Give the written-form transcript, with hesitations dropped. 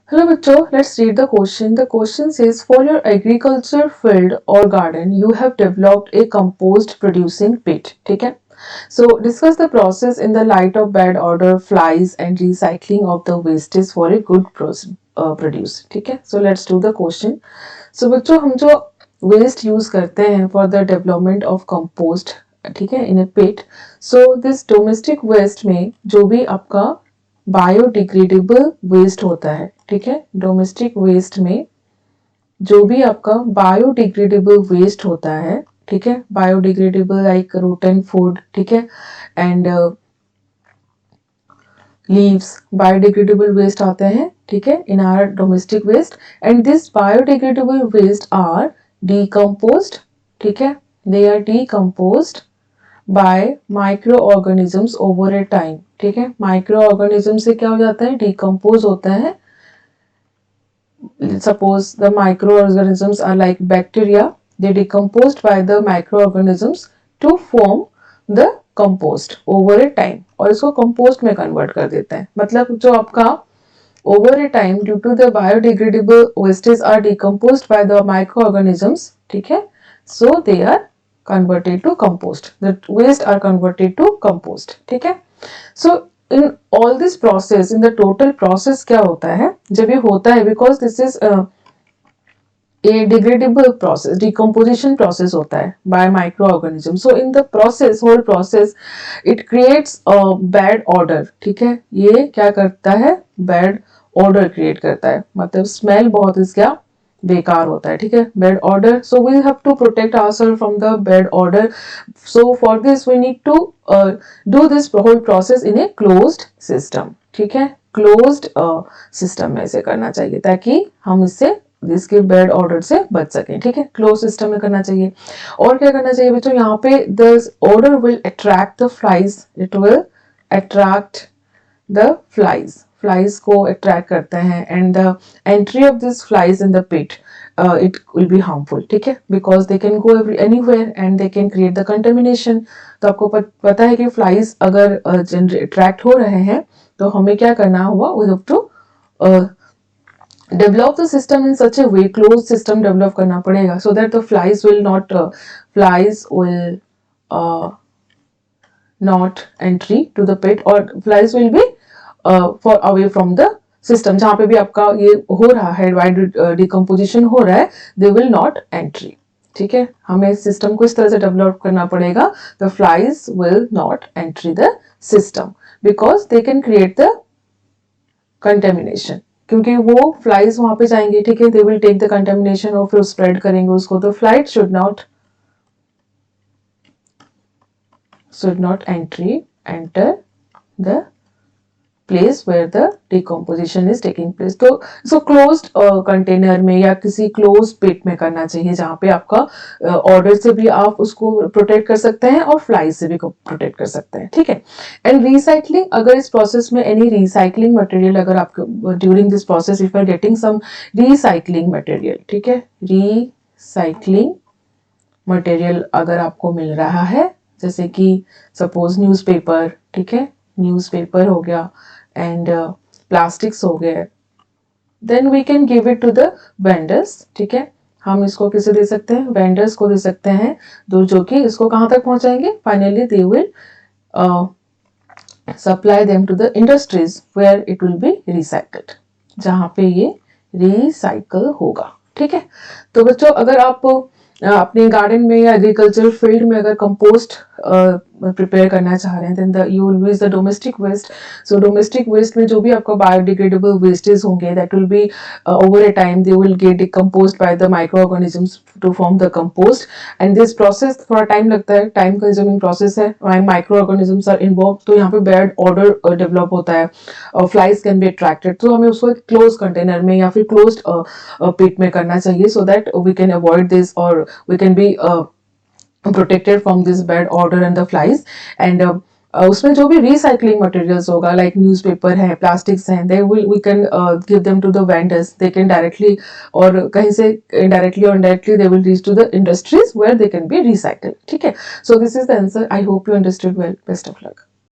Hello bachcho, let's read the question. The question says, for your agriculture field or garden, you have developed a compost producing pit. ठीक है? So discuss the process in the light of bad odor, flies and recycling of the wastage for a good produce. ठीक है? So let's do the question. So बच्चों हम जो waste use करते हैं for the development of compost, ठीक है, in a pit. So this domestic waste में जो भी आपका बायोडिग्रेडेबल वेस्ट होता है, ठीक है, डोमेस्टिक वेस्ट में जो भी आपका बायोडिग्रेडेबल वेस्ट होता है, ठीक है, बायोडिग्रेडेबल लाइक रोटन फूड, ठीक है, एंड लीव्स बायोडिग्रेडेबल वेस्ट आते हैं, ठीक है, in our domestic waste and this biodegradable waste are decomposed, ठीक है, they are decomposed by micro organisms over a time, ठीक है, माइक्रो ऑर्गेनिज्म से क्या हो जाता है, डिकम्पोज होता है. Suppose the microorganisms are like bacteria, they decomposed by the microorganisms to form the compost over a time, और इसको compost में convert कर देते हैं. मतलब जो आपका over a time due to the biodegradable wastes are decomposed by the microorganisms, ठीक है, so they are converted to compost, the waste are converted to compost, ठीक है. So in all this process, in the total process क्या होता है जब ये होता है, because this is a degradable process, decomposition process होता है by microorganism. So in the process, whole process, it creates a bad odor, ठीक है, ये क्या करता है, bad odor create करता है, मतलब smell बहुत इसका बेकार होता है, ठीक है, bad odor. So we have to protect ourselves from the bad odor. So for this we need to do this whole process in a closed system, ठीक है, closed system में से करना चाहिए ताकि हम इससे इसके बैड ऑर्डर से बच सकें, ठीक है, क्लोज सिस्टम में करना चाहिए. और क्या करना चाहिए बच्चों, यहाँ पे the odour will attract the flies, it will attract the flies, flies को अट्रैक्ट करते हैं and the entry of this flies in the pit it will be harmful, ठीक है, because they can go anywhere and they can create the contamination. तो आपको पता है कि फ्लाइज अगर अट्रैक्ट हो रहे हैं तो हमें क्या करना होगा, we have to develop the system in such a way, closed system develop करना पड़ेगा so that the flies will not entry to the pit, or flies will be far away from the system. जहाँ पे भी आपका ये हो रहा है, डिकम्पोजिशन हो रहा है, they will not entry, ठीक है, हमें सिस्टम को इस तरह से डेवलप करना पड़ेगा, the flies will not entry the system because they can create the contamination, क्योंकि वो फ्लाइज वहां पे जाएंगे, ठीक है, they will take the contamination और फिर स्प्रेड करेंगे उसको. तो flight should not enter the place where the decomposition is taking place. तो इसको क्लोज्ड कंटेनर में या किसी क्लोज पिट में करना चाहिए जहाँ पे आपका ऑर्डर से भी आप उसको प्रोटेक्ट कर सकते हैं और फ्लाई से भी प्रोटेक्ट कर सकते हैं, ठीक है. एंड रिसाइकलिंग, अगर इस प्रोसेस में एनी रिसाइकलिंग मटेरियल, अगर आपको during this process if you are getting some recycling material, ठीक है, रिसाइकलिंग मटेरियल अगर आपको मिल रहा है, जैसे कि सपोज न्यूज़पेपर, ठीक है, न्यूज़पेपर हो गया एंड प्लास्टिक्स हो गए, then we can give it to the vendors, ठीक है, हम इसको किसे दे सकते हैं, वेंडर्स को दे सकते हैं, जो कि इसको कहाँ तक पहुंचाएंगे, finally they will supply them to the industries where it will be recycled, जहाँ पे ये रिसाइकल होगा, ठीक है. तो बच्चों अगर आप अपने गार्डन में या एग्रीकल्चर फील्ड में अगर कंपोस्ट प्रिपेयर करना चाह रहे हैं, then you will use the domestic waste. So domestic waste में जो भी आपका बायोडिग्रेडेबल वेस्टेज होंगे, that will be over a time they will get decomposed by the micro organisms to form the compost. And this process थोड़ा time लगता है, time consuming process है, micro organisms are involve, तो यहाँ पे bad order develop होता है, flies can be attracted. तो हमें उसको क्लोज कंटेनर में या फिर क्लोज्ड पिट में करना चाहिए so that we can avoid this or we can be protected from this bad odor and the flies. And उसमें जो भी रिसाइकलिंग मटेरियल्स होगा, लाइक न्यूज़पेपर है, प्लास्टिक्स हैं, they will we can give them to the vendors, they can directly और कहीं से indirectly और indirectly they will reach to the industries where they can be recycled, ठीक है. So this is the answer. I hope you understood well. Best of luck.